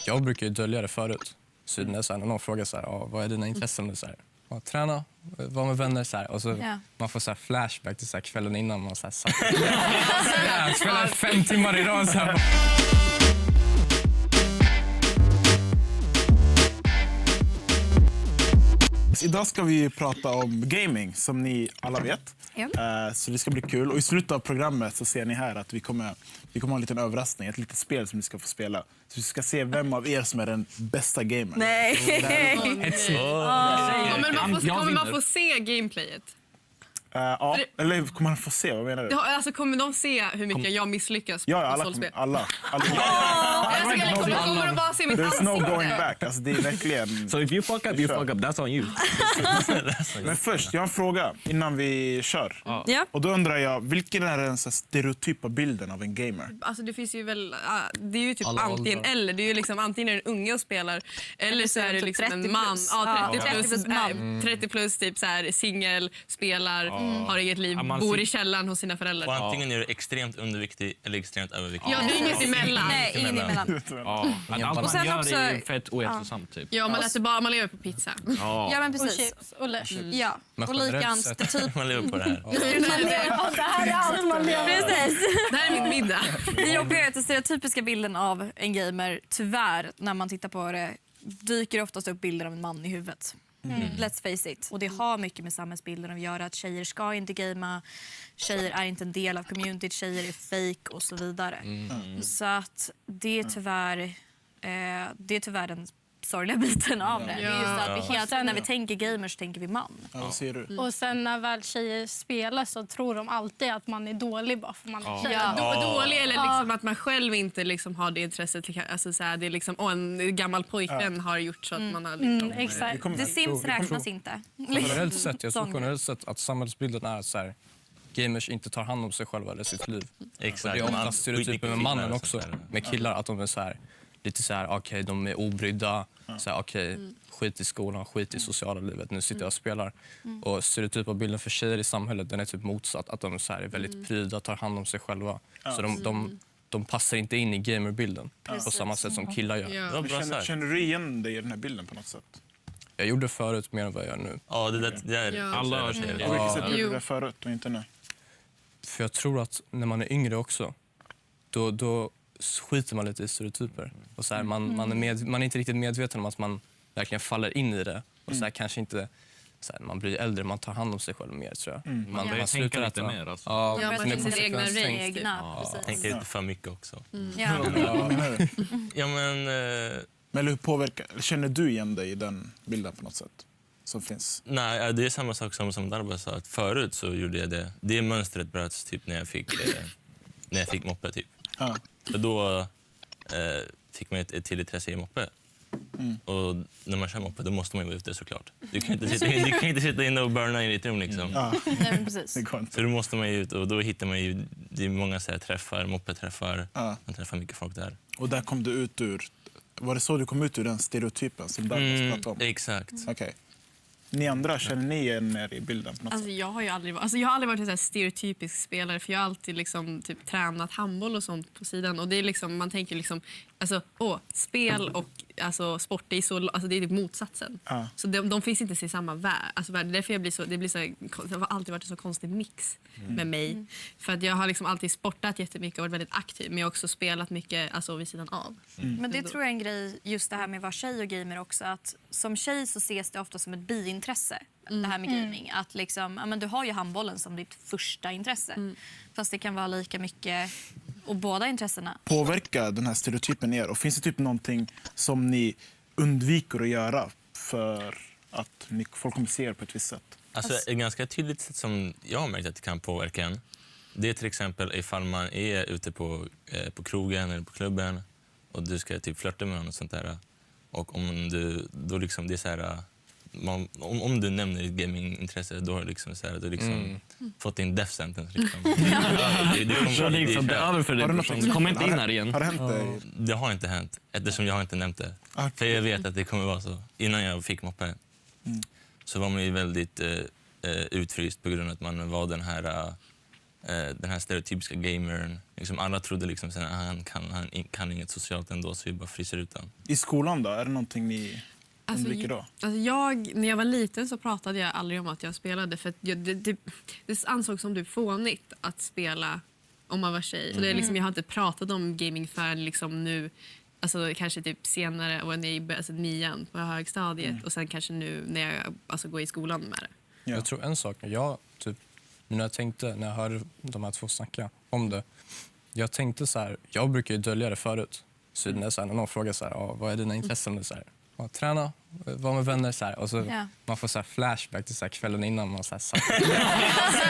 Jag brukar ju dölja det förut. Så när någon frågar så här, vad är dina intressen? Så här, träna, vara med vänner så här. Och så man får så här flashback till så här kvällen innan man så här satt. Jag spelar 5 timmar idag så här. Idag ska vi prata om gaming, som ni alla vet. Så det ska bli kul. Och i slutet av programmet så ser ni här att vi kommer ha en liten överraskning. Ett litet spel som ni ska få spela. Så vi ska se vem av er som är den bästa gamern. Nej! Kommer man få se gameplayet? Ja, eller kommer man få se? Vad menar du? Ja, alltså, kommer de se hur mycket jag misslyckas på alla. Kommer de bara se mitt There's no going back. Alltså, det är verkligen... So if you fuck up, that's on you. Men först, jag har en fråga innan vi kör. Ja. Och då undrar jag, vilken är den så här stereotypa bilden av en gamer? Alltså det finns ju väl, det är ju typ antingen eller. Det är ju liksom antingen är det en unge och spelar eller så är det liksom en man. 30 plus typ så här singel, spelar, har eget liv, bor i källaren hos sina föräldrar. Och antingen är du extremt underviktig eller extremt överviktig. Ja, det är inget emellan. Nej, ingen emellan. Allt Och sen man gör också, är fett oätsamt typ. Ja, man lever på pizza. Ja, men precis. Och chips och lös. Ja, och likadant typ. Man lever på det här. Det här är allt man lever. Precis. Det här är min middag. Det jobbiga är att den stereotypiska bilden av en gamer, tyvärr, när man tittar på det, dyker oftast upp bilder av en man i huvudet. Let's face it. Och det har mycket med samhällsbilden att göra. Att tjejer ska inte gamea, tjejer är inte en del av communityt, tjejer är fake och så vidare. Så att det är tyvärr den sorgliga biten av det. Det är just att vi hela tiden, när vi tänker gamers tänker vi man. Ja, vad ser du? Och sen när väl tjejer spelar så tror de alltid att man är dålig bara för man är tjej. Dålig eller liksom att man själv inte liksom har det intresset. Alltså så här, det är liksom, en gammal pojkvän har gjort så att man har liksom... Exakt. Det Sims räknas inte. Generellt sett att samhällsbilden är så här, gamers inte tar hand om sig själva eller sitt liv. Exakt. Det är ofta stereotyper med mannen också, med killar, att de är så här, lite så här, okej, de är obrydda, så här, okej, skit i skolan, skit i sociala livet, nu sitter jag och spelar. Och stereotypa bilden för tjejer i samhället, den är typ motsatt, att de så här är väldigt pryda, tar hand om sig själva. Så de passar inte in i gamerbilden på samma sätt som killar gör. Känner du igen dig i den här bilden på något sätt? Jag gjorde förut mer än vad jag gör nu. Ja, det är alla tjejer. På vilket sätt gjorde du det förut och inte nu? För jag tror att när man är yngre också, då skiter man lite i stereotyper. Och så här, man är inte riktigt medveten om att man verkligen faller in i det. Och så här, kanske inte... Så här, man blir äldre, man tar hand om sig själv mer, tror jag. Man slutar lite mer. Alltså. Man tänker sina egna regler. Tänker inte för mycket också. Men hur påverkar... Känner du igen dig i den bilden på något sätt? Som finns? Nej, det är samma sak som Darba sa. Att förut så gjorde jag det. Det mönstret bröts typ när jag fick moppe typ. Och då fick man ett till intresse i moppe. Och när man kör moppe, då måste man vara ute såklart. Du kan inte sitta inne och burna i ditt rum liksom. Nej, precis. Så då måste man ju ut, och då hittar man ju, det är många så här träffar, moppeträffar. Man träffar mycket folk där. Och där kom du ut ur... Var det så du kom ut ur den stereotypen som Darba pratade om? Exakt. Okej. Ni andra, känner ni igen er i bilden på något sätt? Jag har aldrig varit en sån här stereotypisk spelare, för jag har alltid liksom typ tränat handboll och sånt på sidan, och det är liksom, man tänker liksom, alltså spel och alltså sport, det är så, alltså det är typ motsatsen. Så de finns inte i samma värld. Alltså därför det har alltid varit en så konstig mix med mig, för att jag har liksom alltid sportat jättemycket och varit väldigt aktiv, men jag har också spelat mycket alltså vid sidan av. Men det tror jag är en grej, just det här med att vara tjej och gamer också, att som tjej så ses det ofta som ett biintresse, det här med gaming. Att liksom, men du har ju handbollen som ditt första intresse. Fast det kan vara lika mycket, och båda intressena. Påverkar den här stereotypen er? Och finns det typ någonting som ni undviker att göra för att folk kommer se er på ett visst sätt? Alltså ett ganska tydligt sätt som jag har märkt att det kan påverka en. Det är till exempel ifall man är ute på krogen eller på klubben och du ska typ flirta med någon och sånt där. Och om du då liksom, det är så här, om du nämner ditt gamingintresse, då har liksom så här, du liksom fått din death sentence liksom. Kom inte in här igen. Har det hänt dig? Det har inte hänt, eftersom jag har inte nämnt det. För jag vet att det kommer vara så. Innan jag fick moppe så var man ju väldigt utfryst på grund av att man var den här den här stereotypiska gamern. Liksom alla trodde liksom att han kan inget socialt ändå, så vi bara fryser ut den. I skolan då? Är det någonting ni undviker då? När jag var liten så pratade jag aldrig om att jag spelade. För att det ansågs som fånigt att spela om man var tjej. Så det är liksom, jag har inte pratat om gaming förrän liksom nu, alltså kanske typ senare och när 9 på högstadiet och sen kanske nu när jag går i skolan med det. Ja. Jag tror en sak, när jag hörde de här två snacka om det, jag tänkte så här, jag brukar ju dölja det förut. Så när någon frågar så här, vad är dina intressen? Så här, träna, vara med vänner så här. Och så man får så här flashback till så här kvällen innan man så här satt.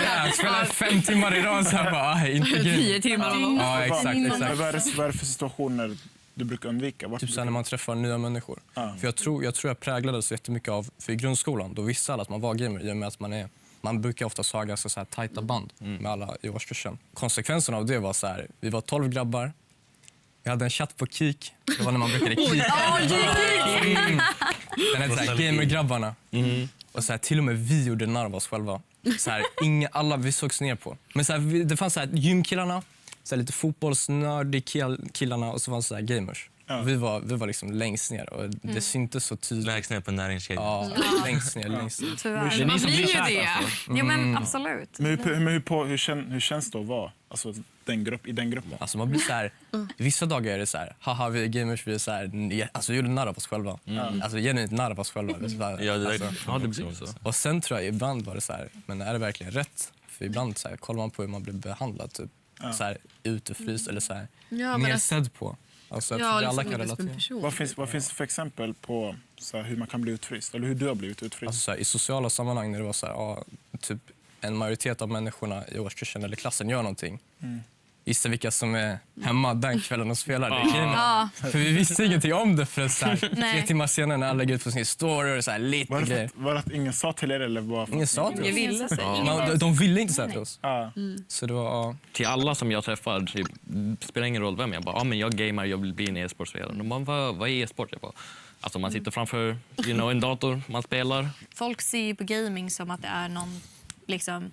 Jag spelade 5 timmar idag så här bara inte grym. 10 timmar. Ja, exakt. Vad är det för situationer du brukar undvika? Typ så när man träffar nya människor. För jag tror jag präglades så jättemycket av, för i grundskolan då visste alla att man var gamer i och med att man brukar ofta ha ganska så här tajta band med alla i årskursen. Konsekvensen av det var så här, vi var 12 grabbar. Jag hade en chatt på Kik. Det var när man brukade Kik. Den hette så här, gamergrabbarna. Och så här, till och med vi gjorde narr av oss själva. Så här, alla vi sågs ner på. Men så här, det fanns så här, gymkillarna, så här, lite fotbollsnördig killarna och så fanns så här gamers. Ja. Vi var liksom längst ner och det syntes så tydligt. Längst ner på näringskedjan. Ja, längst ner. Tyvärr. Det är ni som blir det. Jo, men absolut. Men hur känns det att vara i den gruppen? Alltså man blir så här, vissa dagar är det så här, haha vi är gamers, vi är så här, alltså vi gjorde narr av oss själva. Alltså genuint narr av oss själva. Det blir så. Och sen tror jag ibland var det så här, men är det verkligen rätt? För ibland så här, kollar man på hur man blir behandlad typ så här utefryst eller så här nedsedd på. Alltså, alla kan relatera. Vad finns det för exempel på så här, hur man kan bli utfryst? Eller hur du har blivit utfryst? Alltså, så här, i sociala sammanhang när det var så här, typ en majoritet av människorna i årskursen eller klassen gör någonting. Gissa vilka som är hemma den kvällen och spelar. För vi visste ingenting om det för så här, 3 timmar senare när alla lägger ut på sin story och så här, lite grejer. Var det att ingen sa till er? Eller ingen sa till oss. De ville inte säga till oss. Så det var, Till alla som jag träffar, typ, spelar ingen roll vem jag bara, men jag gamer, jag vill bli en e-sportspelare. De bara, vad är e-sport? Jag bara, alltså man sitter framför en dator, man spelar. Folk ser ju på gaming som att det är någon liksom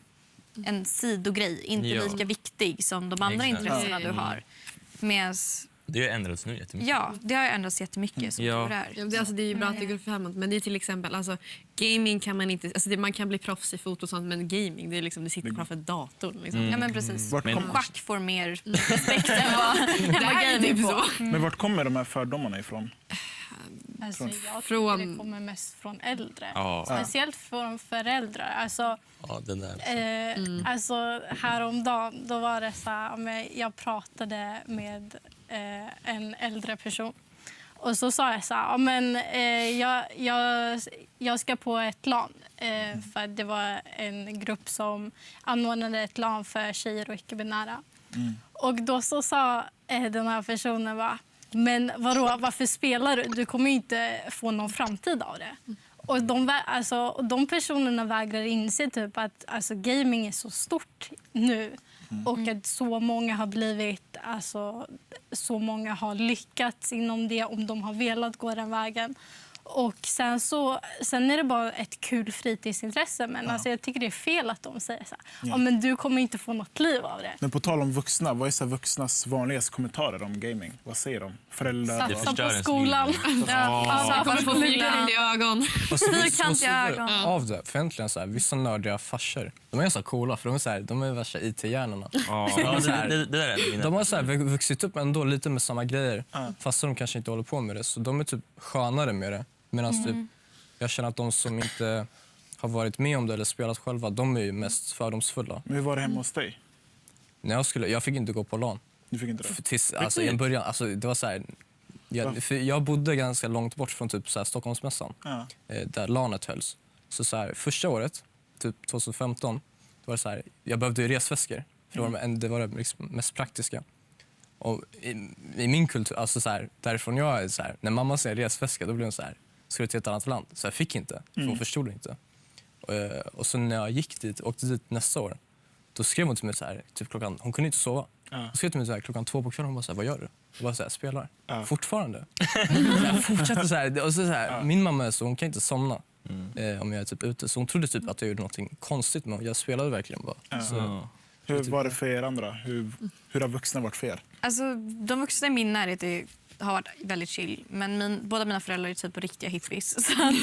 en sidogrej, inte lika viktig som de andra intressena du har. Det har ändrats nu jättemycket. Ja, det har ändrats jättemycket. Som det är. Det är ju bra att det går framåt, men det är till exempel gaming kan man inte, man kan bli proffs i foto och sånt, men gaming det är liksom, det sitter framför datorn liksom. Ja, men precis. Schack får mer respekt än vad gaming får. Men vart kommer de här fördomarna ifrån? Alltså, jag tror det kommer mest från äldre. Speciellt från föräldrar. Alltså, alltså häromdagen då var det så här, jag pratade med en äldre person. Och så sa jag så här, jag ska på ett LAN. För det var en grupp som anordnade ett LAN för tjejer och icke-binära. Och då så sa den här personen bara, men vadå, varför spelar du? Du kommer ju inte få någon framtid av det. Och de personerna vägrar inse typ att gaming är så stort nu. Och att så många har blivit, så många har lyckats inom det om de har velat gå den vägen. Och sen är det bara ett kul fritidsintresse. Men jag tycker det är fel att de säger så här, men du kommer inte få något liv av det. Men på tal om vuxna, vad är så vuxnas vanligaste kommentarer om gaming? Vad säger de? Föräldrar? Satsa på skolan. Jag kommer få fyrkantiga ögon. Fyrkantiga ögon. Av det, för egentligen så här, vissa nördiga farsor, de är så coola för de är värsta IT-hjärnorna. De har så här, vuxit upp ändå lite med samma grejer, fast de kanske inte håller på med det. Så de är typ skönare med det. Medan typ, jag känner att de som inte har varit med om det eller spelat själva, de är ju mest fördomsfulla. Men hur var det hemma hos dig? När jag fick inte gå på LAN. Du fick inte det? I en början, det var så här, jag bodde ganska långt bort från typ så här Stockholmsmässan, där LANet hölls. Så här, första året, typ 2015, då var det så här, jag behövde ju resväskor. För det var det liksom mest praktiska. Och i min kultur, så här, därifrån jag är så här, när mamma säger resväska, då blir hon så här, ska du till ett annat land? Så jag fick inte, för hon förstod inte. Och så när jag åkte dit nästa år, då skrev hon till mig så här, typ hon kunde inte sova. Då skrev till mig så här, 2:00 på kvällen, hon bara så här, vad gör du? Jag bara så här, spelar. Fortfarande. Jag fortsatte så här, och så här, min mamma är så, hon kan inte somna om jag är typ ute. Så hon trodde typ att jag gjorde något konstigt, men jag spelade verkligen bara. Så. Hur var det för er andra? Hur har vuxna varit för er? Alltså, de vuxna i min närhet har varit väldigt chill. Men båda mina föräldrar är typ riktiga hippies. Så att,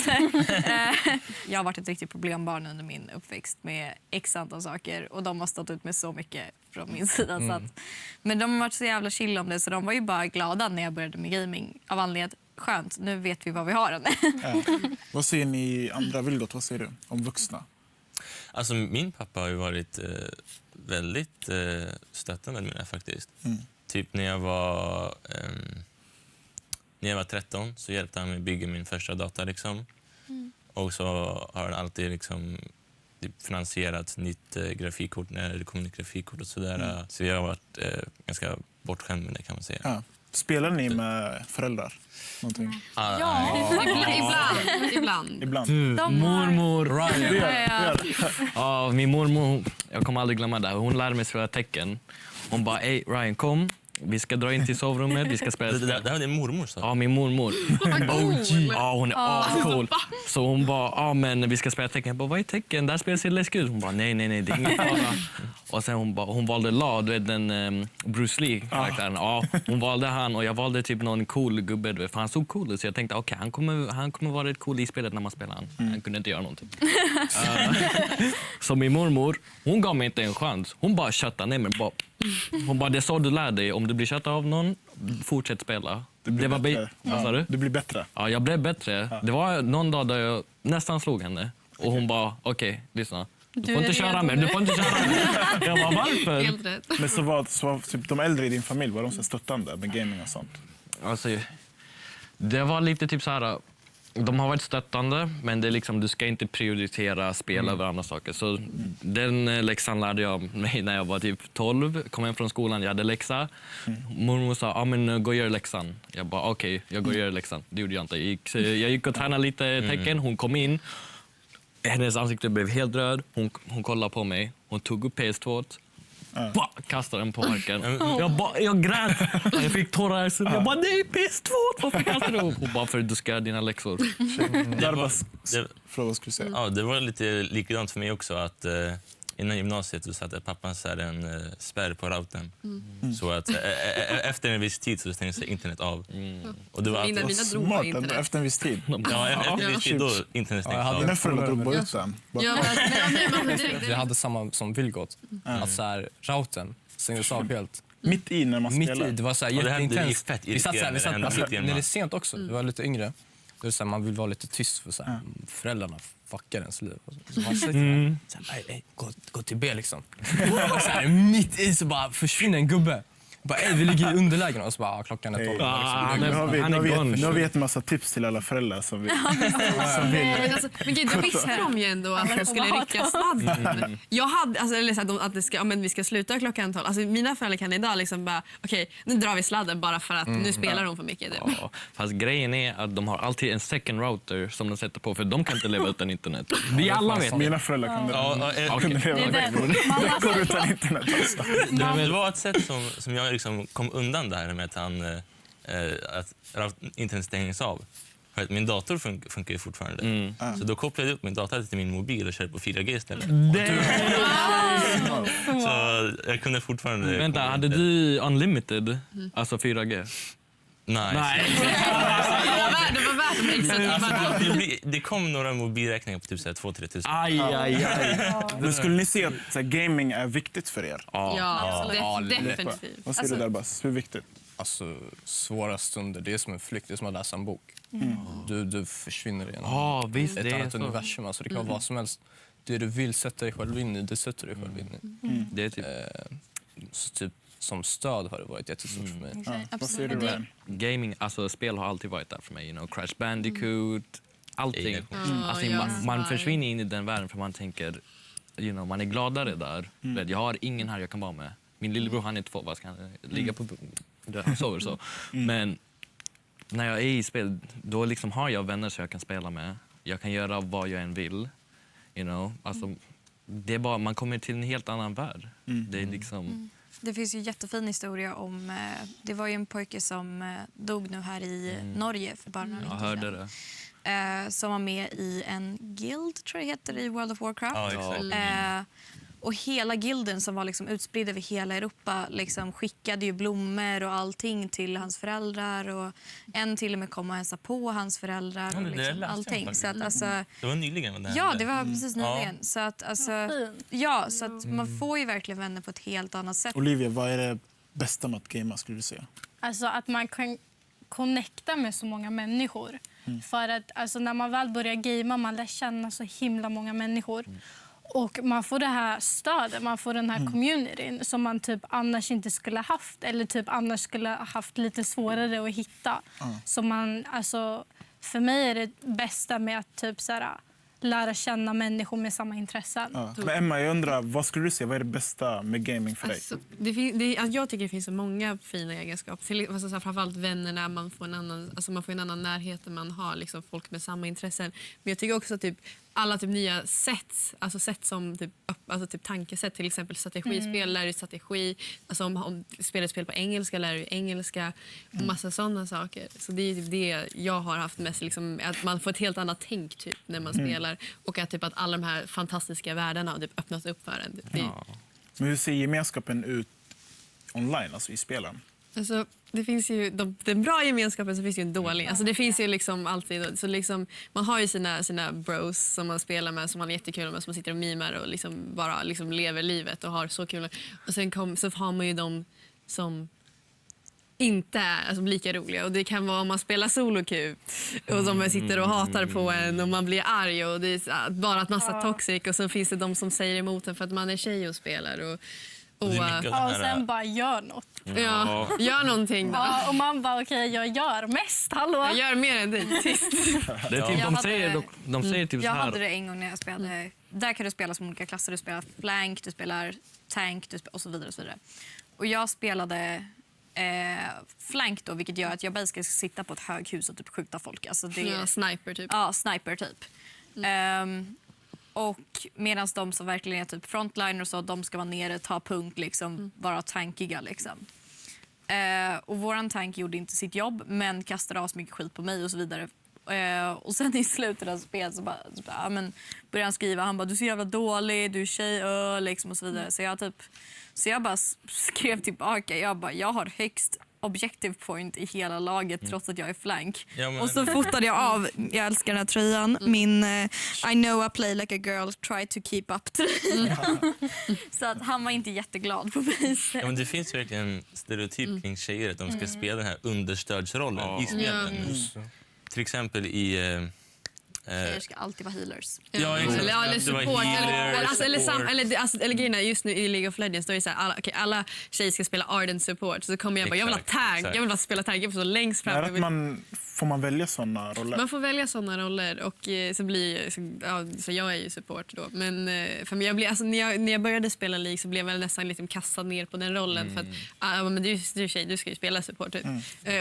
jag har varit ett riktigt problembarn under min uppväxt med x antal saker. Och de har stått ut med så mycket från min sida. Så att, men de har varit så jävla chill om det. Så de var ju bara glada när jag började med gaming. Av anledning skönt, nu vet vi vad vi har den. Vad säger ni andra? Vilgot, vad säger du om vuxna? Alltså, min pappa har ju varit väldigt stöttande med det faktiskt. Typ när jag var 13 så hjälpte han mig bygga min första dator. Liksom. Och så har han alltid liksom, typ, finansierat nytt grafikkort när det kom nytt grafikkort och sådär. Så jag har varit ganska bortskämd med det, kan man säga. Ja. Spelar ni med föräldrar? Någonting? Ibland. Mormor Ryan. Ja, min mormor, jag kommer aldrig glömma det. Hon lärde mig spela tecken. Hon bara, "Ey Ryan, kom. Vi ska dra in till sovrummet, vi ska spela." Det var din mormor, så? Ja, min mormor. Ja, hon är ascool. Så hon bara, men vi ska spela tecken. Jag bara, vad är tecken? Där spelar sig läskigt ut. Hon bara, nej, det är ingen fara. Och sen hon valde du vet, den Bruce Lee-karaktären. Ja, hon valde han och jag valde typ någon cool gubbe, du vet, för han såg cool ut. Så jag tänkte, okej, han kommer vara rätt cool i spelet när man spelar han. Han kunde inte göra någonting. Så min mormor, hon gav mig inte en chans. Hon bara köttade ner mig. Hon bara, det är så du lär dig. Om du blir köttad av någon, fortsätt spela. Det var bättre. Du blir bättre. Ja, jag blev bättre. Det var någon dag där jag nästan slog henne. Och hon bara, okej, lyssna. Du får inte köra med. Jag bara, varför? Helt rätt. Men så var typ, de äldre i din familj, var de så stöttande med gaming och sånt? Alltså, det var lite typ så här. De har varit stöttande, men det är liksom, du ska inte prioritera spel över andra saker. Så den läxan lärde jag mig när jag var typ 12. Kom hem från skolan, jag hade läxa. Mormor sa, men gå och gör läxan. Jag bara, okej, jag går och gör läxan. Det gjorde jag inte. Jag gick och tränade lite tecken. Hon kom in. Hennes ansikte blev helt röd. Hon kollade på mig. Hon tog upp PS2. Kastade den på marken. Jag grät. Jag fick tårar. Jag bara, nej, PS2. Varför kastade du? Hon bara, för du ska göra dina läxor. Det var lite likadant för mig också. Att innan gymnasiet så satte pappan så här en spärr på routern. Så att efter en viss tid så stängde sig internet av. Och det var smart efter en viss tid. Ja, efter en viss tid då internet stängdes av. Mina föräldrar drog bara ut den. Vi hade samma som Vilgot. Att så här, routern stängdes av helt. Mitt i när man spelar. Det var så här jätteintensst. Vi satt när det är sent också. Det var lite yngre. Det är så här, man vill vara lite tyst för så här, föräldrarna fuckar ens liv. Så man säger så här, gå till B liksom. Och så här, mitt i så bara försvinner en gubbe. Bara, vi ligger i underlägen och så bara, klockan är 12. Nu har vi ett massa tips till alla föräldrar som vill. Men då visste de ju ändå att de skulle rycka sladden. Jag hade, att vi ska sluta klockan 12. Alltså, mina föräldrar kan idag liksom bara, okej, nu drar vi sladden bara för att nu spelar de för mycket. Ja, fast grejen är att de har alltid en second router som de sätter på, för de kan inte leva utan internet. Vi alla vet. Mina föräldrar kunde leva går utan internet också. Det var ett sätt som jag liksom kom undan det här med att internet stängs av. För att min dator funkar ju fortfarande. Så då kopplade jag upp min dator till min mobil och körde på 4G istället. Så jag kunde fortfarande... Vänta, hade du unlimited? Alltså 4G? Nej. Det var värt de extra timmarna. Det kom några mobilräkningar på typ 2-3 tusen. Aj. Men skulle ni se att gaming är viktigt för er? Ja, definitivt. Vad säger du där, Bass? Hur viktigt? Alltså, svåra stunder, det är som en flykt, det är som att läsa en bok. Du försvinner i ett annat universum. Alltså, det kan vara vad som helst. Det du vill sätta dig själv in i, det sätter dig själv in i. Det är typ... Så typ som stöd har det varit jättestort för mig. Vad säger du, Ryan? Gaming, alltså spel har alltid varit där för mig. Crash Bandicoot, allting. Alltså, man försvinner in i den världen för man tänker, man är gladare där. Jag har ingen här jag kan vara med. Min lillebror, han är 2, vad ska han ligga på där han sover så. Men när jag är i spel, då liksom har jag vänner som jag kan spela med. Jag kan göra vad jag än vill. Alltså, det är bara, man kommer till en helt annan värld. Det är liksom... Det finns ju en jättefin historia om... det var ju en pojke som dog nu här i Norge för bara några veckor sedan. Jag hörde det. Som var med i en guild, tror jag heter, i World of Warcraft. Och hela gilden som var liksom utspridd över hela Europa liksom skickade ju blommor och allting till hans föräldrar. Och en till och med kom och hälsade på hans föräldrar. Ja, och det liksom läste jag allting. faktiskt. Så att, alltså, Det var nyligen. Det ja, det var precis nyligen. Ja. Så att, alltså, fint. ja, så att man får ju verkligen vänner på ett helt annat sätt. Olivia, vad är det bästa med att gamea skulle du säga? Alltså att man kan connecta med så många människor. För att alltså, när man väl börjar gamea man lär känna så himla många människor. Och man får det här stödet, man får den här communityn som man typ annars inte skulle haft. Eller typ annars skulle ha haft lite svårare att hitta. Så man, alltså, för mig är det bästa med att typ såhär, lära känna människor med samma intressen. Ja. Men Emma, jag undrar, vad skulle du säga, vad är det bästa med gaming för dig? Alltså, jag tycker det finns så många fina egenskaper. Alltså, framförallt vännerna, man får en annan närhet, man har liksom folk med samma intressen. Men jag tycker också typ alla typ nya sätt som typ tankesätt, till exempel strategispel, lär du strategi. Alltså om spelar spel på engelska lär du engelska och massa sådana saker. Så det är typ det jag har haft mest, liksom, att man får ett helt annat tänk typ när man spelar, och att typ att alla de här fantastiska världarna har typ öppnats upp för en. Men hur ser gemenskapen ut online, alltså i spelen? Alltså, det finns ju den bra gemenskapen, så finns ju en dålig. Alltså, det finns ju liksom alltid, så liksom, man har ju sina bros som man spelar med, som man är jättekul med, som man sitter och mimar och liksom bara liksom lever livet och har så kul. Och sen så har man ju de som inte är alltså, lika roliga, och det kan vara om man spelar solokub och de sitter och hatar på en och man blir arg och det är bara ett massa toxic, och så finns det de som säger emot en för att man är tjej och spelar och och sen bara gör något. Ja, gör någonting då. Ja, och man bara okej, jag gör mest. Hallå. Jag gör mer än dig. Tyst. Det är typ, de säger typ så Jag här. hade det en gång när jag spelade. Där kan du spela som olika klasser. Du spelar flank, du spelar tank och så vidare. Och så vidare. Och jag spelade flank då, vilket gör att jag bara ska sitta på ett höghus och typ skjuta folk. Alltså det, Ja, sniper typ. Ja, sniper typ. Och medan de som verkligen är typ frontliner och så, de ska vara nere, ta punkt, liksom, vara tankiga. Liksom. Och våran tank gjorde inte sitt jobb, men kastade av så mycket skit på mig och så vidare. Och sen i slutet av spelet så började han skriva, han bara, du är så jävla dålig, du är tjej, liksom, och så vidare. Så jag bara skrev tillbaka, jag har högst objective point i hela laget trots att jag är flank. Ja, och så fotade jag av, jag älskar den här tröjan, min I know I play like a girl, try to keep up tröjan. Så att han var inte jätteglad på mig. Ja, men det finns verkligen en stereotyp kring tjejer att de ska spela den här understödsrollen i spelen. Till exempel i... Tjejer ska alltid vara healers. Ja, exakt. Eller Det var support. healers, Eller grejerna just nu i League of Legends, då är det så här, alla tjejer ska spela Ardent support. Så kommer jag bara, jag vill ha tank. Exakt. Jag vill bara spela tank. Jag vill stå längst fram. Får man välja såna roller? Man får välja såna roller, och så jag är ju support då. Men för mig, när jag började spela League så blev jag nästan liksom kastad ner på den rollen. För att men du är tjej, du ska ju spela support. Typ.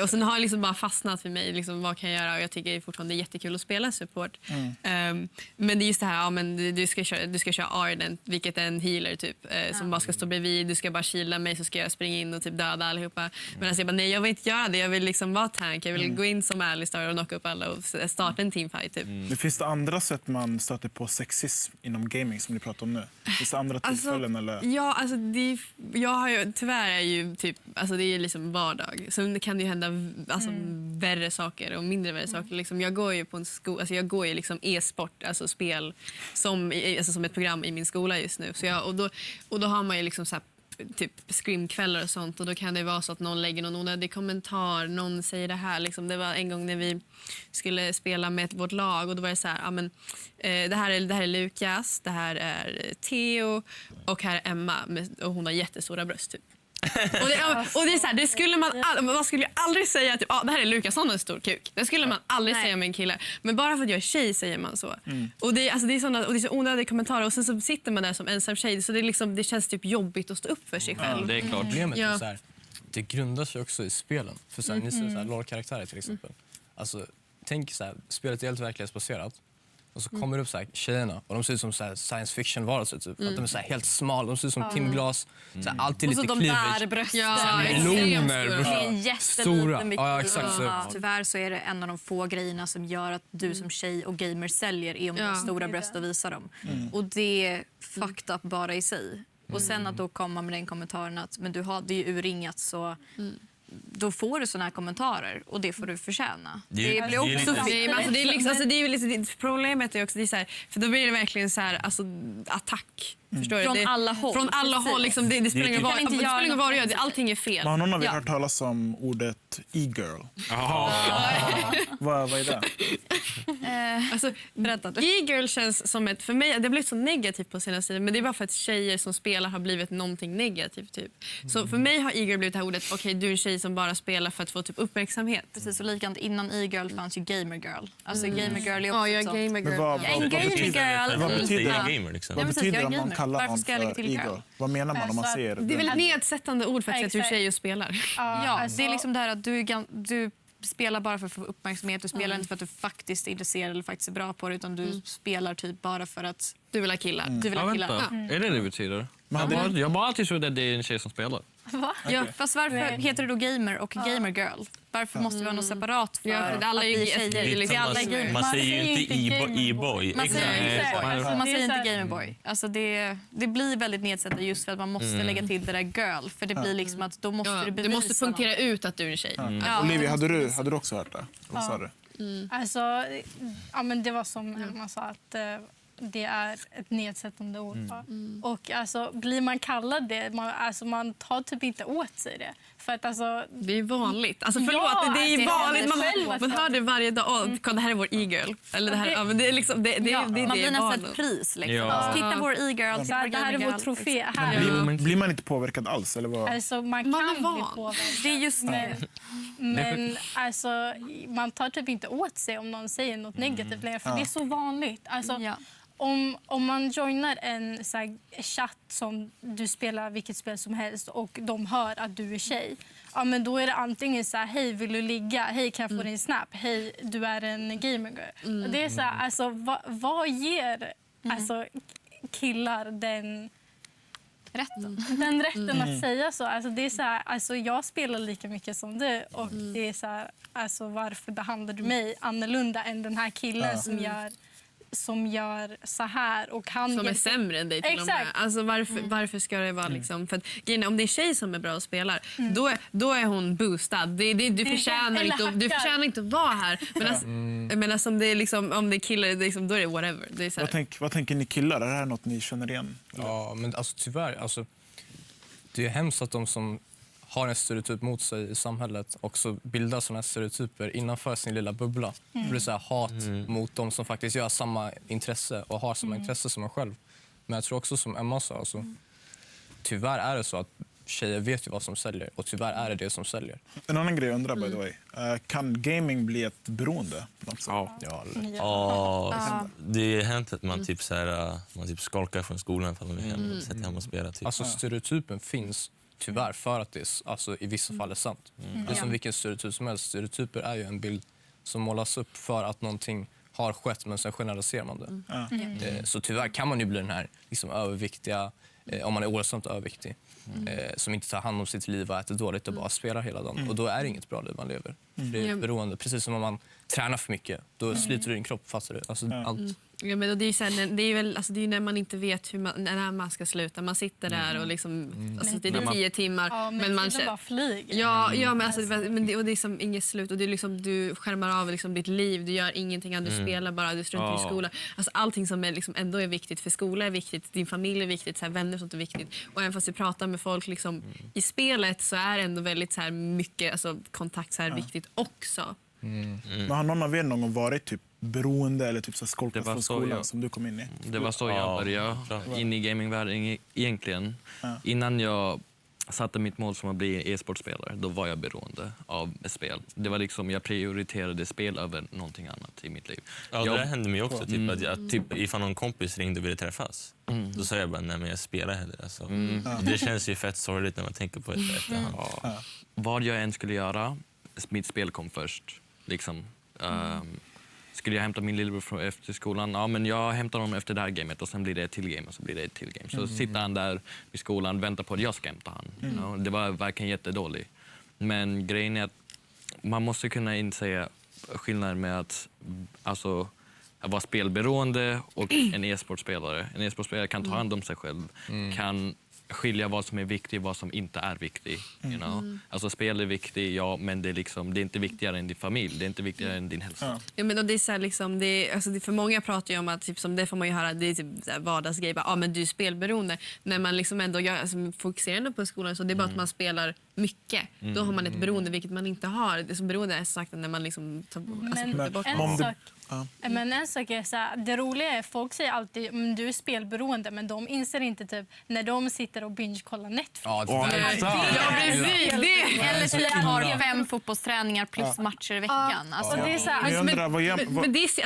Och sen har jag liksom bara fastnat för mig, liksom, vad kan jag göra? Och jag tycker fortfarande det är jättekul att spela support. Men det är just det här, men du ska köra Ardent, vilket är en healer typ, som bara ska stå bredvid, du ska bara kila mig, så ska jag springa in och typ döda allihopa. Men alltså, jag bara, nej, jag vill inte göra det, jag vill liksom vara tank, jag vill gå in som Alistar och knocka upp alla och starta en teamfight typ. Men finns det andra sätt man stöter på sexism inom gaming som ni pratar om nu? Finns det andra tillfällen eller? Ja, alltså jag har ju, tyvärr är ju typ, alltså det är liksom vardag. Så kan det ju hända alltså, värre saker och mindre värre saker. Liksom, jag går ju på en skola, alltså jag går ju liksom e-sport, alltså spel som ett program i min skola just nu. Så och då har man ju liksom så här, typ scrimkvällar och sånt, och då kan det vara så att någon lägger någon onödig kommentar, någon säger det här liksom. Det var en gång när vi skulle spela med vårt lag, och då var det så här, det här är Lukas, det här är Theo och här är Emma, och hon har jättestora bröst typ. Och det är så här, det skulle man skulle ju aldrig säga typ, det här är Lukas, han har en stor kuk. Det skulle man aldrig säga med en kille. Men bara för att jag är tjej säger man så. Och det är så onödiga kommentarer, och sen så sitter man där som ensam tjej, så det känns typ jobbigt att stå upp för sig själv. Ja, det är klart. Problemet är så här, det grundar sig också i spelen. För så här, ni ser så här LoL-karaktärer till exempel. Alltså, tänk så här, spelet är helt verklighetsbaserat. Och så kommer det upp så här tjejerna och de ser ut som så här science fiction-varelser typ. Att de är så här helt smal, de ser ut som timglas. Så här, alltid Och så lite de cleavage. där brösten. Ja, Meloner. Det är en jätteliten bikini. Ja, exakt. Så. Tyvärr så är det en av de få grejerna som gör att du som tjej och gamer säljer är om du har stora bröst och visar dem. Och det är fucked up bara i sig. Och sen att då komma med den kommentaren att men du hade ju urringat så då får du såna här kommentarer och det får du förtjäna. Det blir också problemet är också det är så här, för då blir det verkligen så här alltså attack. Förstår du? Från alla håll. Från alla håll liksom, det spelar ingen roll. Det spelar ingen roll, allting är fel. Men har någon av er hört talas om ordet e-girl? Vad är det? Alltså, e-girl känns som ett, för mig, det har blivit så negativt på senaste tiden, men det är bara för att tjejer som spelar har blivit någonting negativt typ. Så för mig har e-girl blivit det här ordet, okej, du är en tjej som bara spelar för att få typ uppmärksamhet. Precis, och likadant innan e-girl fanns ju gamer girl. Alltså gamer girl är också Ja, jag är sånt. gamer girl. Vad betyder gamer liksom. Vad precis, betyder jag är det om man gamer. kallar Varför någon ska jag lägga för till girl? e-girl? Vad menar man om man säger Det är väl ett nedsättande ord för att säga att du är tjej och spelar. Ja, det är liksom det här att du spelar bara för att få uppmärksamhet. Du spelar inte för att du faktiskt är intresserad eller faktiskt är bra på det, utan du spelar typ bara för att Du vill ha killar. du vill ha killar. Är det betyder? Jag bara alltid tror att det är en tjej som spelar. Ja, fast varför heter det då gamer och gamer girl? Varför måste vi ha något separat för Ja, för att alla är vi ju tjejer? Det är Vi alla är gamer. man säger ju inte e-boy. Man säger inte Det är gamerboy. Alltså det blir väldigt nedsättande just för att man måste lägga till det där girl. För det blir liksom att då måste du Du bevisa måste punktera ut att du är en tjej. Ja. Olivia, hade du också hört det? Vad sa du? Alltså, ja, men det var som Emma sa, att det är ett nedsättande ord. Och alltså, blir man kallad det, man tar typ inte åt sig det. För att alltså... Det är vanligt. Alltså förlåt, Ja, det är alltså, vanligt. Man hör det varje dag. Det här är vår e-girl. Eller det här, ja, men det är liksom, det man blir nästan vanligt. ett pris. Liksom. Ja. Titta vår e-girl, titta vår Det här är gamer vår girl. trofé. Här. Blir man inte påverkad alls? Eller vad? Alltså, man Man kan är bli van. påverkad. Det är just det. Men alltså, man tar typ inte åt sig om någon säger något negativt längre. För det är så vanligt. Alltså, Ja. om man joinar en så här, chatt som du spelar vilket spel som helst och de hör att du är tjej. Ja, men då är det antingen så här, hej vill du ligga? Hej kan jag få din snap? Hej du är en gamer girl. Och det är så här, alltså vad ger alltså, killar den rätten att säga så? Alltså, det är så här, alltså, jag spelar lika mycket som du och det är så här, alltså, varför behandlar du mig annorlunda än den här killen som gör så här och han Som är sämre än dig till och med. Exakt. Alltså varför ska det vara liksom... För att, om det är en tjej som är bra och spelar, då är hon boostad. Du förtjänar inte att vara här. Men alltså, om det är liksom, om det är killar, liksom, då är det whatever. Det är så här. Vad tänker ni killar? Är det här något ni känner igen? Ja, men alltså tyvärr. Alltså, det är hemskt att de som har en stereotyp mot sig i samhället också bildar såna här stereotyper innanför sin lilla bubbla. Det blir så här hat mot de som faktiskt gör samma intresse och har samma intresse som en själv. Men jag tror också som Emma sa, alltså, tyvärr är det så att tjejer vet ju vad som säljer och tyvärr är det som säljer. En annan grej jag undrar, by the way. Kan gaming bli ett beroende på något sätt? Ja, det har hänt att man typ så här, man typ skolkar från skolan för att man vill hem, sätter hem och spelar. Typ. Alltså stereotypen finns tyvärr för att det alltså, i vissa fall är sant. Det är som vilken stereotyp som helst. Stereotyper är ju en bild som målas upp för att någonting har skett men sen generaliserar man det. Så tyvärr kan man ju bli den här liksom, överviktiga, om man är oerhört överviktig. Som inte tar hand om sitt liv och äter dåligt och bara spelar hela dagen. Och då är det inget bra liv man lever. Det är beroende. Precis som om man tränar för mycket. Då sliter du din kropp, fattar du? Alltså, allt. Ja, men det är ju så här, det är väl, alltså, det är när man inte vet när man ska sluta. Man sitter där och liksom, alltså, det är 10 timmar. Ja, men man bara flyger. Ja, men, alltså, men det är som inget slut. Och det är liksom, du skärmar av liksom ditt liv. Du gör ingenting annat. Du spelar bara, du struntar i skolan. Alltså, allting som är, liksom, ändå är viktigt. För skola är viktigt, din familj är viktigt, så här, vänner och sånt är viktigt. Och även fast du pratar med folk liksom, i spelet så är det ändå väldigt så här, mycket alltså, kontakt så här, viktigt också. Men har någon av er någon gång varit typ beroende eller typ så skolkat från skolan som du kom in i? Det var så jag började in i gamingvärlden egentligen. Innan jag satte mitt mål som att bli e-sportspelare, då var jag beroende av spel. Det var liksom, jag prioriterade spel över någonting annat i mitt liv. Ja, det hände mig också. Typ, att jag, typ, ifall någon kompis ringde och ville träffas, då sa jag bara, nej men jag spelar hellre. Alltså. Det känns ju fett sorgligt när man tänker på det efterhand. Vad jag än skulle göra, mitt spel kom först. Liksom. skulle jag hämta min lillebror efter skolan? Ja, men jag hämtar honom efter det här gamet och sen blir det ett till game och så blir det ett till game. Så sitter han där vid skolan och väntar på att jag ska hämta han. You know? Det var verkligen jättedåligt. Men grejen är att man måste kunna inse skillnaden med att vara spelberoende och en e-sportspelare. En e-sportspelare kan ta hand om sig själv, kan skilja vad som är viktigt och vad som inte är viktigt. You know? Alltså spel är viktigt, ja, men det är inte viktigare än din familj, det är inte viktigare än din hälsa. Ja, men det är så här, liksom, för många pratar ju om att typ, som det får man ju höra, det är typ så här vardagsgrej, men du är spelberoende. När man liksom ändå fokuserar på skolan så det är bara att man spelar mycket. Då har man ett beroende, vilket man inte har. Det som beroende är sagt när man liksom tar bort. Men en sak är så här, det roliga är folk säger alltid du är spelberoende, men de inser inte typ när de sitter och binge-kollar Netflix. Ja, precis. Eller typ har 5 fotbollsträningar plus matcher i veckan. Alltså, Det är så här,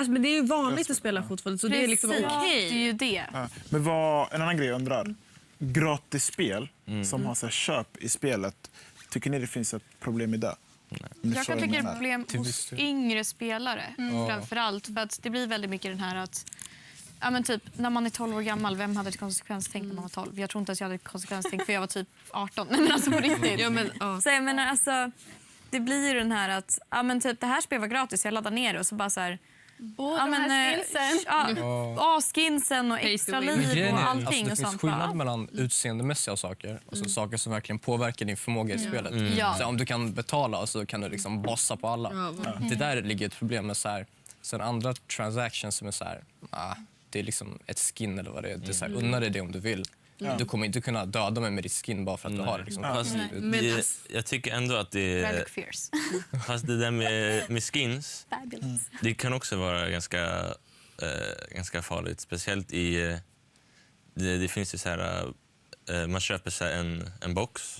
Men det är ju vanligt att spela fotboll, så det är liksom okej. Det är ju det. Men en annan grej jag undrar. Gratisspel som har så här, köp i spelet. Tycker ni det finns ett problem i det? Jag kan tycka det är problem hos yngre spelare framförallt. För att det blir väldigt mycket den här att typ, när man är 12 år gammal, vem hade ett konsekvenstänk när man var 12? Jag tror inte att jag hade ett konsekvenstänk för jag var typ 18. Men alltså på riktigt. Så jag menar alltså, det blir ju den här att typ, det här spelet var gratis, jag laddar ner det och så bara så här. Skinsen och extra liv och allting. Det finns skillnad mellan utseendemässiga saker och så saker som verkligen påverkar din förmåga i spelet. Så om du kan betala så kan du liksom bossa på alla. Det där ligger ett problem med så här. Sen andra transactions som är så här, det är liksom ett skin eller vad det är. Det är så här, unna dig det om du vill. Du kommer inte kunna döda mig med ditt skin bara för att du har det. Liksom. Jag tycker ändå att det fast det där med skins, det kan också vara ganska farligt. Speciellt i... Det finns ju så här... Man köper så här en box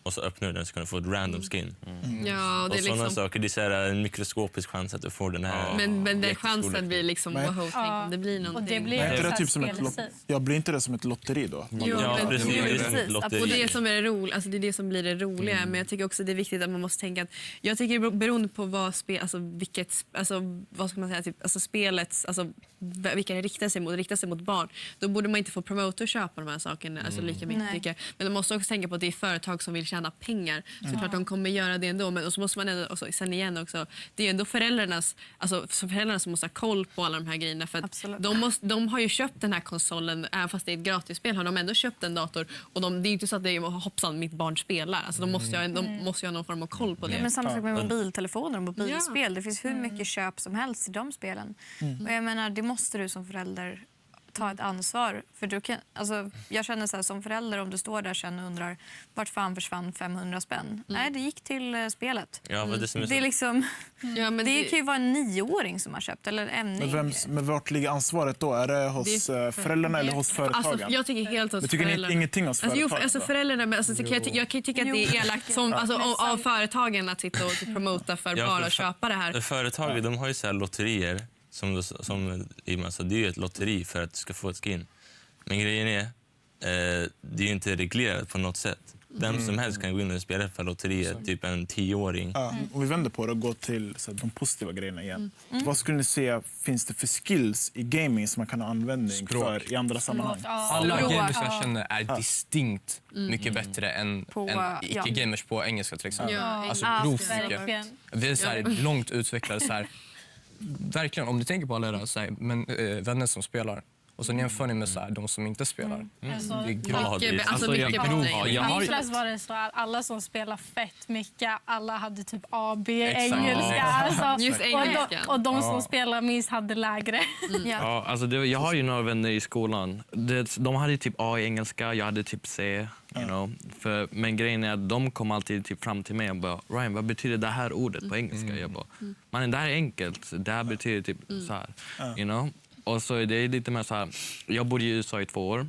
och så öppnar du den så kan du få ett random skin. Ja, det och är sådana liksom... saker, det är så här en mikroskopisk chans att du får den här. Men den chansen blir liksom om det blir någonting. Och det blir typ som blir inte det som ett lotteri då? Ja, precis. Och det är som är det roliga, alltså det är det som blir det roliga, men jag tycker också det är viktigt att man måste tänka att jag tycker beroende på vad vad ska man säga typ, alltså spelets, alltså vilka det riktar sig mot barn, då borde man inte få promota och köpa de här sakerna alltså lika mycket tycker jag. Men de måste också tänka på att det är företag som vill tjäna pengar, så klart de kommer göra det ändå, men och så måste man ändå också, sen igen också, det är ju ändå föräldrarna som måste ha koll på alla de här grejerna, för att de har ju köpt den här konsolen, även fast det är ett gratisspel har de ändå köpt en dator, och det är ju inte så att det är hoppsan mitt barn spelar, alltså de måste ju ha någon form av koll på det. Men samma sak med mobiltelefoner och mobilspel, det finns hur mycket köp som helst i de spelen. Och jag menar, det måste du som förälder ta ett ansvar. För du kan, alltså, jag känner så här, som förälder, om du står där sen och undrar vart fan försvann 500 spänn. Nej, det gick till spelet. Ja, men det är liksom, det kan ju vara en 9-åring som har köpt eller en men vart ligger ansvaret då? Är det hos föräldrarna eller hos företagen? Alltså, jag tycker helt hos föräldrarna. Ingenting hos företagen? Alltså föräldrarna, men alltså, jag kan tycka att det är elakt av företagen att sitta och promota för bara att köpa det här. Företag, de har ju så här lotterier som det är ju ett lotteri för att du ska få ett skin. Men grejen är, det är ju inte reglerat på något sätt. Vem som helst kan gå in och spela för lotteriet, typ en 10-åring. Ja, om vi vänder på det och går till så här, de positiva grejerna igen. Vad skulle ni säga finns det för skills i gaming som man kan ha användning för i andra sammanhang? Alla gamers jag känner är distinkt mycket bättre än icke-gamers på engelska till exempel. Alltså grovt mycket. Vi är så här, långt utvecklade så här. Verkligen, om du tänker på alla era så här, vänner som spelar och så jämför ni med så här, de som inte spelar. Det är gradvis. Niklas var det så här, alla som spelar fett mycket, alla hade typ A, B, engelska. Alltså, just engelska. Och de som spelar minst hade lägre. Ja, alltså jag har ju några vänner i skolan. De hade typ A i engelska, jag hade typ C. You know? Men grejen är att de kom alltid typ fram till mig och bara, Ryan, vad betyder det här ordet på engelska? Jag bara, man, det här är enkelt. Det här betyder typ så här. You know? Och så är det lite mer så här, jag bodde i USA i 2 år.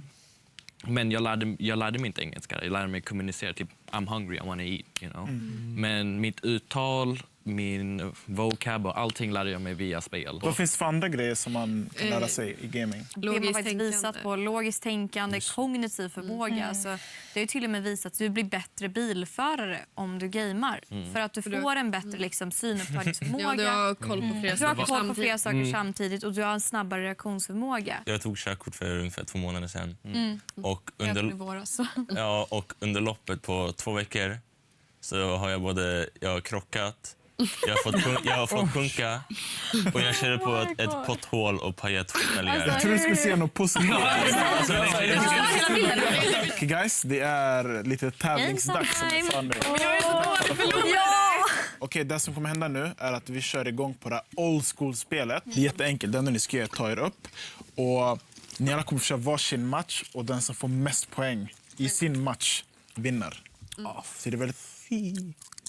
Men jag lärde mig inte engelska. Jag lärde mig kommunicera typ I'm hungry, I wanna eat, you know. Men mitt uttal, min vocab och allting lärde jag mig via spel. Vad finns det för andra grejer som man kan lära sig i gaming? Det man faktiskt visat på logiskt tänkande, kognitiv förmåga. Alltså, det har ju till och med visat att du blir bättre bilförare om du gamer. För att du får en bättre liksom, synupptagningsförmåga. Ja, du har koll på flera saker samtidigt och du har en snabbare reaktionsförmåga. Jag tog körkort för ungefär 2 månader sedan. Och Och under loppet på 2 veckor så har jag har krockat, jag har fått punka och jag körde på ett potthål och pajat fotälgar. Jag tror du skulle se något positivt. Okay, guys, det är lite tävlingsdags som jag sa nu. Okej, det som kommer hända nu är att vi kör igång på det här old school-spelet. Det är jätteenkelt. Det enda ni ska göra är att ta er upp. Och ni alla kommer att köra varsin match och den som får mest poäng i sin match vinner. Så det är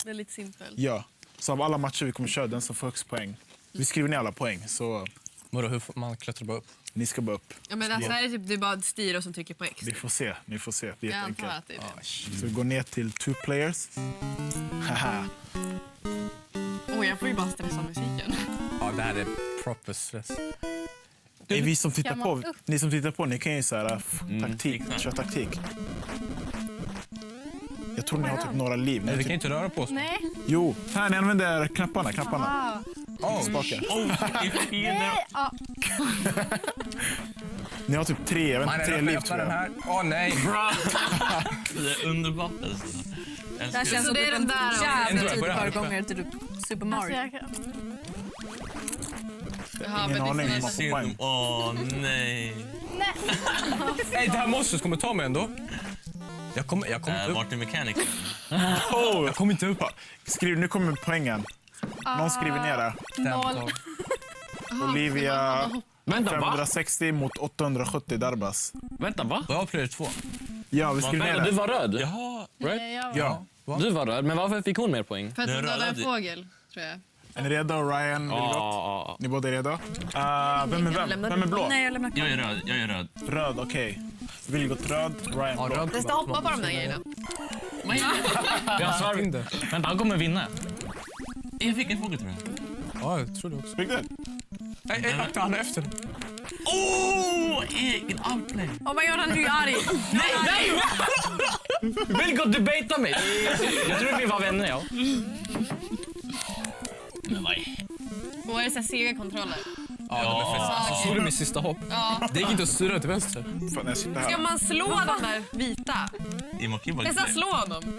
väldigt simpelt. Ja. Så av alla matcher vi kommer köra, den som får högst poäng. Vi skriver ner alla poäng, så Vadå, hur får man klättrar bara upp? ni ska bara upp. Ja, men alltså, här är typ, du bara styr och som trycker på X. Ni får se. Det är Jag antar jätteenkelt. att det är det. Så vi går ner till 2 players. Haha. Jag får ju bara stressa musiken. Ja, det här är proper stress. Vi som tittar på, ni som tittar på, ni kan ju så här köra taktik. Jag tror ni har typ några liv. Nej, vi kan inte röra på oss. Nej. Jo, här ni använder knapparna. Spaken. Ni har typ 3 liv tror jag. Åh nej! Det är underbart. Det här känns som det är den där jävla tid par gånger till Super Mario. Ingen aning om man får poäng. Åh nej. Nej, det här monstret kommer ta mig ändå. Jag kommer inte upp. Martin Mechanic. Jag kommer inte upp. Nu kommer poängen. Någon skriver ner det. 0. Olivia Vänta, va? 560 mot 870 Darbas. Vänta, va? Jag har player 2. Ja, vi skriver ner Vänta, du det. var röd? Jaha. Ja. Du var röd, men varför fick hon mer poäng? För att Den hon dödade en röda- fågel, tror jag. Är ni redo? Ryan, Vilgot? Ni båda är redo? Vem är vem? Vem är blå? Nej, jag lämnar kvar. Jag är röd. Röd, okej. Vilgot röd, Ryan blå. Testa hoppa på de där grejerna. Jag svarar inte. Vänta, han kommer vinna. Jag fick en fågel tror jag. Ja, jag tror det också. Fick du? Nej, han är efter. Egen outplay. Oh my god, han är ju arg. Nej! Vilgot, du baitar mig. Jag tror vi var vänner, ja. Och är det så här sega kontroller? Ja, såg du min sista hopp? Ja. Det gick inte att styra till vänster. Fan, jag sitter Ska här. man slå de där vita? Nästan slå dem.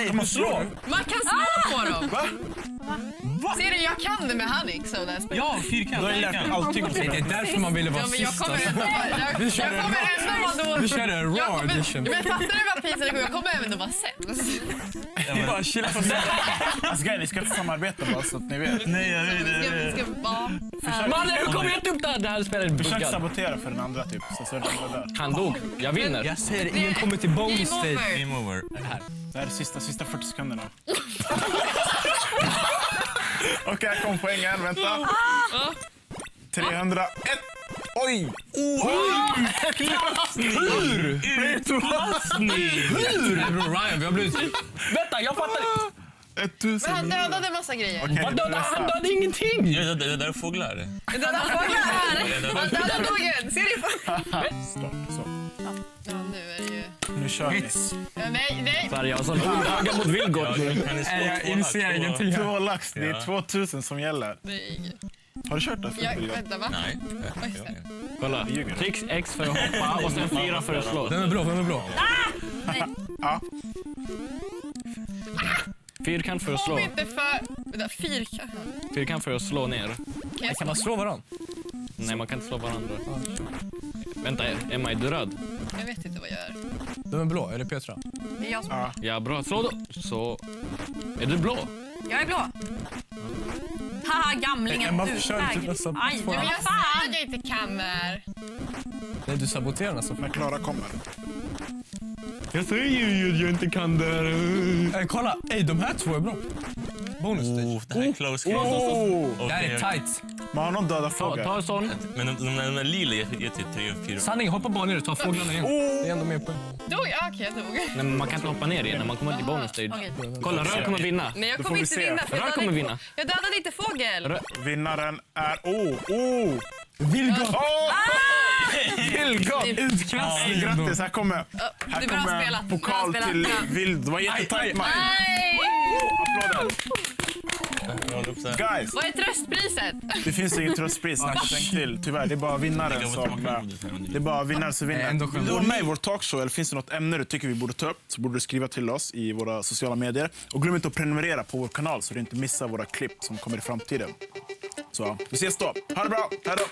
Kan man slå? Man kan slå på dem. Va? Ser du, jag kan det med Hannik. Så där spelar. Ja, fyrkant. Du har ju lärt dig allting. Det är därför man ville vara Ja, men jag sista. kommer ändå vara då. Vi körde en raw edition. Men fattar du vad pinsamt? Jag kommer även att vara sämst. Vi bara chilla på Alltså, ni ska inte samarbeta bara så att ni vet. Nej, jag vet det. Ska bara... Mannen, hur kommer jag inte upp där? Det här spelet är Försök buggad. sabotera för den andra typ. Så är det andra där. Han dog. Jag vinner. Jag säger ingen kommer till bonus Game stage. over. Game over. Det här är sista 40 sekunderna. Okej, här kom poängen. Vänta. 301. Oj! Hur? Ryan, vi har blivit... Vänta, jag fattar. 1000. Men han dödade en massa grejer. Okej, Han dödade ingenting. Det där är fåglar. Det dödade fåglar. Han dödade fågeln. Ser ni? Så. Ja, nu är det ju... Nu kör ni. Ja, nej. Så här, jag har sån öga mot Vilgot. Jag inser ingenting. 2 lax. Det är 2000 som gäller. Nej. Har du kört det? Vänta, va? Nej. Kolla. Trix X för att hoppa och sen 4 för att slå. Vem är blå? Ja. Fyrkant för att slå. Kom inte för... Vänta, fyrkant. Fyrkant för att slå ner. Kan man slå varandra? Nej, man kan inte slå varandra. Vänta, Emma, är du röd? Jag vet inte vad jag gör. Vem är blå? Är det Petra? Det är jag som Ja, bra. Slå då. Så... Är du blå? Jag är blå. Haha, gamlingen. Emma försöker Utväg. nästan Aj, få- men Men vad jag sa fan. att jag inte kan det här. Nej, du saboterar nästan. När Klara kommer. Jag säger ju att jag inte kan det här. Kolla, de här två är bra. Bonus stage. Det här är close. Oh! Det här är tight. Man har någon döda Ta fågel. en sån. Men de där lila ger typ 3-4. Sanning, hoppa bara ner och ta fåglarna igen. Det är ändå mer poäng. Okej, jag tog. Nej, men man kan inte hoppa ner igen när man kommer till bonus stage. Okej. Kolla, Rör kommer vinna. Nej, jag Då får kommer vi inte se. vinna. För Rör kommer vinna. Jag dödade inte fågel. Vinnaren är... Vilgot! Vilgot! Utklassning! Grattis! Här kommer Det är bra spelat. pokal Bra spelat. till Vild. Det var jättetajt match. Applåder! Guys, Vad är tröstpriset? det finns inget tröstpris. Tänk till. Tyvärr, det är bara vinnaren som... Det är bara vinnaren som vinner. ändå Vill du vara med i vår talkshow eller finns det något ämne du tycker vi borde ta upp så borde du skriva till oss i våra sociala medier. Och glöm inte att prenumerera på vår kanal så du inte missar våra klipp som kommer i framtiden. Så vi ses då. Ha det bra. Hej då.